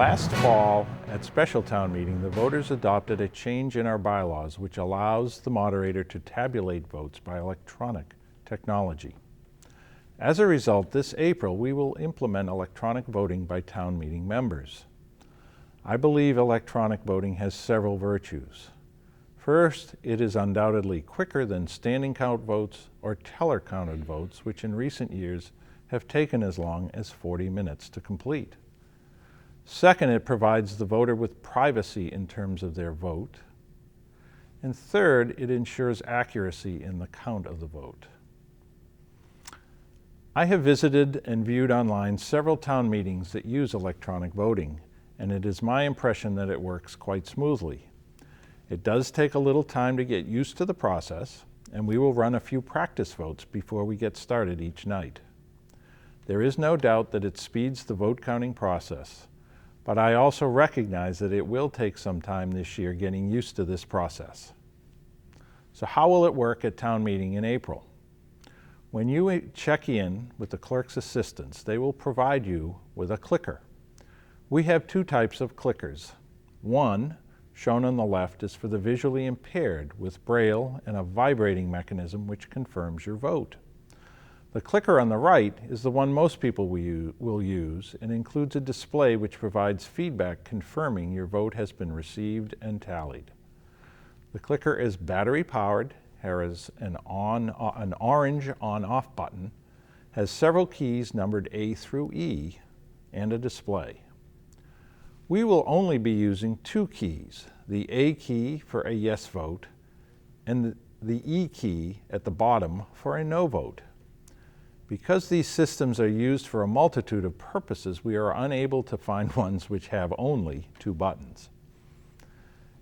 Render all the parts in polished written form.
Last fall, at special town meeting, the voters adopted a change in our bylaws which allows the moderator to tabulate votes by electronic technology. As a result, this April, we will implement electronic voting by town meeting members. I believe electronic voting has several virtues. First, it is undoubtedly quicker than standing count votes or teller counted votes, which in recent years have taken as long as 40 minutes to complete. Second, it provides the voter with privacy in terms of their vote. And third, it ensures accuracy in the count of the vote. I have visited and viewed online several town meetings that use electronic voting, and it is my impression that it works quite smoothly. It does take a little time to get used to the process, and we will run a few practice votes before we get started each night. There is no doubt that it speeds the vote counting process, but I also recognize that it will take some time this year getting used to this process. So how will it work at town meeting in April? When you check in with the clerk's assistants, they will provide you with a clicker. We have two types of clickers. One, shown on the left, is for the visually impaired with braille and a vibrating mechanism which confirms your vote. The clicker on the right is the one most people will use and includes a display which provides feedback confirming your vote has been received and tallied. The clicker is battery powered, has an orange on-off button, has several keys numbered A through E, and a display. We will only be using two keys, the A key for a yes vote and the E key at the bottom for a no vote. Because these systems are used for a multitude of purposes, we are unable to find ones which have only two buttons.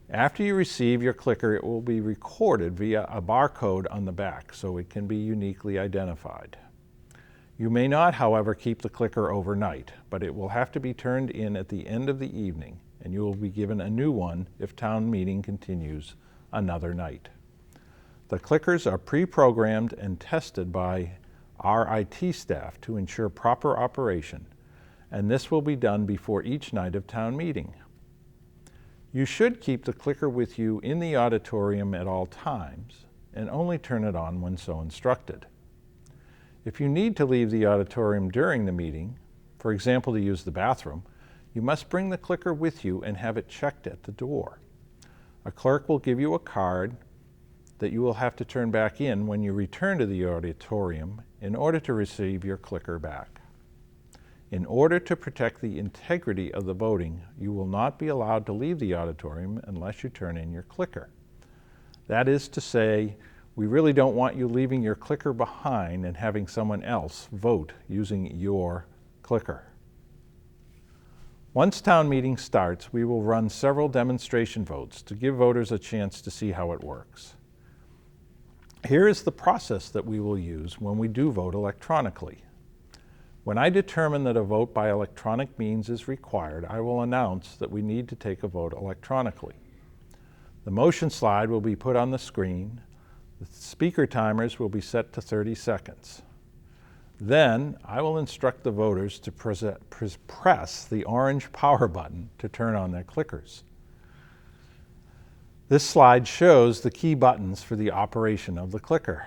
After you receive your clicker, it will be recorded via a barcode on the back, so it can be uniquely identified. You may not, however, keep the clicker overnight, but it will have to be turned in at the end of the evening, and you will be given a new one if town meeting continues another night. The clickers are pre-programmed and tested by our IT staff to ensure proper operation, and this will be done before each night of town meeting. You should keep the clicker with you in the auditorium at all times and only turn it on when so instructed. If you need to leave the auditorium during the meeting, for example to use the bathroom, you must bring the clicker with you and have it checked at the door. A clerk will give you a card that you will have to turn back in when you return to the auditorium in order to receive your clicker back. In order to protect the integrity of the voting, you will not be allowed to leave the auditorium unless you turn in your clicker. That is to say, we really don't want you leaving your clicker behind and having someone else vote using your clicker. Once town meeting starts, we will run several demonstration votes to give voters a chance to see how it works. Here is the process that we will use when we do vote electronically. When I determine that a vote by electronic means is required, I will announce that we need to take a vote electronically. The motion slide will be put on the screen. The speaker timers will be set to 30 seconds. Then I will instruct the voters to press the orange power button to turn on their clickers. This slide shows the key buttons for the operation of the clicker.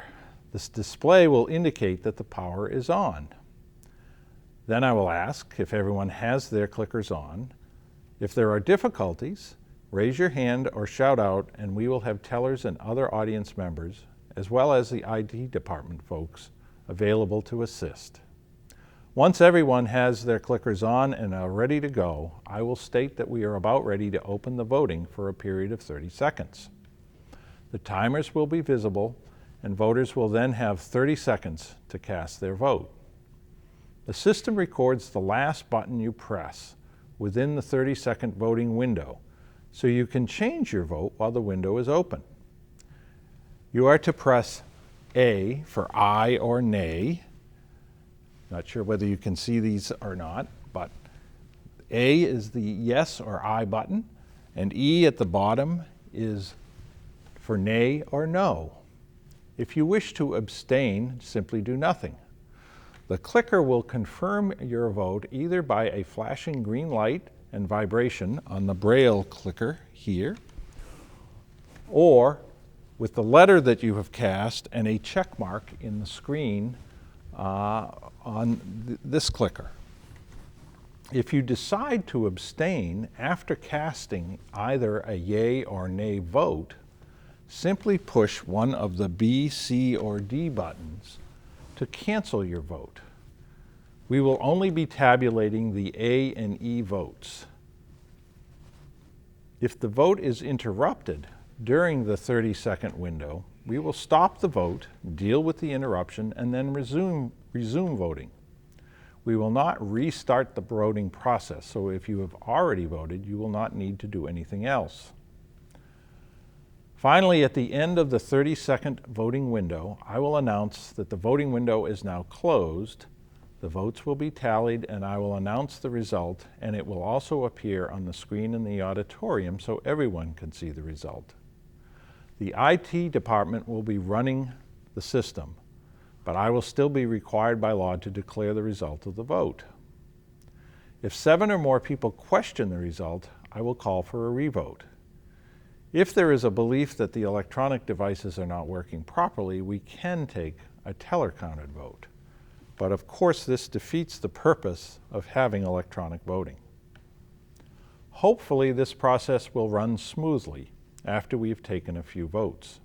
This display will indicate that the power is on. Then I will ask if everyone has their clickers on. If there are difficulties, raise your hand or shout out, and we will have tellers and other audience members, as well as the IT department folks, available to assist. Once everyone has their clickers on and are ready to go, I will state that we are about ready to open the voting for a period of 30 seconds. The timers will be visible, and voters will then have 30 seconds to cast their vote. The system records the last button you press within the 30-second voting window, so you can change your vote while the window is open. You are to press A for aye or nay. Not sure whether you can see these or not, but A is the yes or aye button, and E at the bottom is for nay or no. If you wish to abstain, simply do nothing. The clicker will confirm your vote either by a flashing green light and vibration on the Braille clicker here, or with the letter that you have cast and a check mark in the screen on this clicker. If you decide to abstain after casting either a yay or nay vote, simply push one of the B, C, or D buttons to cancel your vote. We will only be tabulating the A and E votes. If the vote is interrupted during the 30-second window, we will stop the vote, deal with the interruption, and then resume voting. We will not restart the voting process, so if you have already voted, you will not need to do anything else. Finally, at the end of the 30-second voting window, I will announce that the voting window is now closed. The votes will be tallied, and I will announce the result, and it will also appear on the screen in the auditorium so everyone can see the result. The IT department will be running the system, but I will still be required by law to declare the result of the vote. If 7 or more people question the result, I will call for a revote. If there is a belief that the electronic devices are not working properly, we can take a teller-counted vote. But of course, this defeats the purpose of having electronic voting. Hopefully, this process will run smoothly after we've taken a few votes.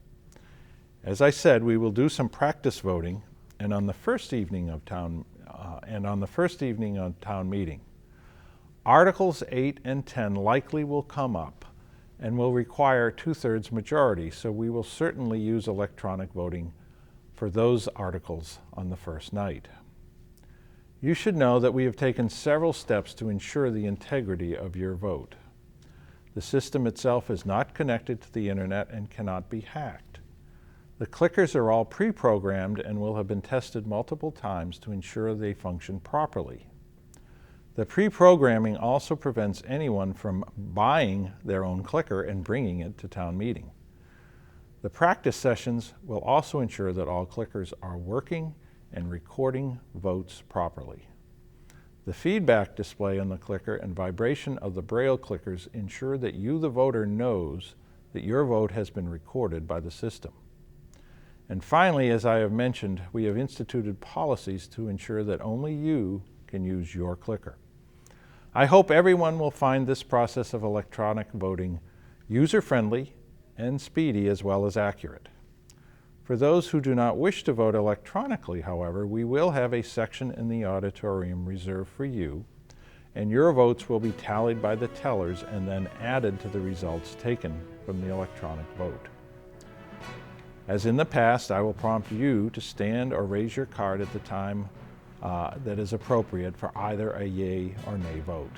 As I said, we will do some practice voting, and on the first evening of town meeting, Articles 8 and 10 likely will come up and will require 2/3 majority, so we will certainly use electronic voting for those articles on the first night. You should know that we have taken several steps to ensure the integrity of your vote. The system itself is not connected to the internet and cannot be hacked. The clickers are all pre-programmed and will have been tested multiple times to ensure they function properly. The pre-programming also prevents anyone from buying their own clicker and bringing it to town meeting. The practice sessions will also ensure that all clickers are working and recording votes properly. The feedback display on the clicker and vibration of the Braille clickers ensure that you, the voter, knows that your vote has been recorded by the system. And finally, as I have mentioned, we have instituted policies to ensure that only you can use your clicker. I hope everyone will find this process of electronic voting user-friendly and speedy as well as accurate. For those who do not wish to vote electronically, however, we will have a section in the auditorium reserved for you, and your votes will be tallied by the tellers and then added to the results taken from the electronic vote. As in the past, I will prompt you to stand or raise your card at the time that is appropriate for either a yay or nay vote.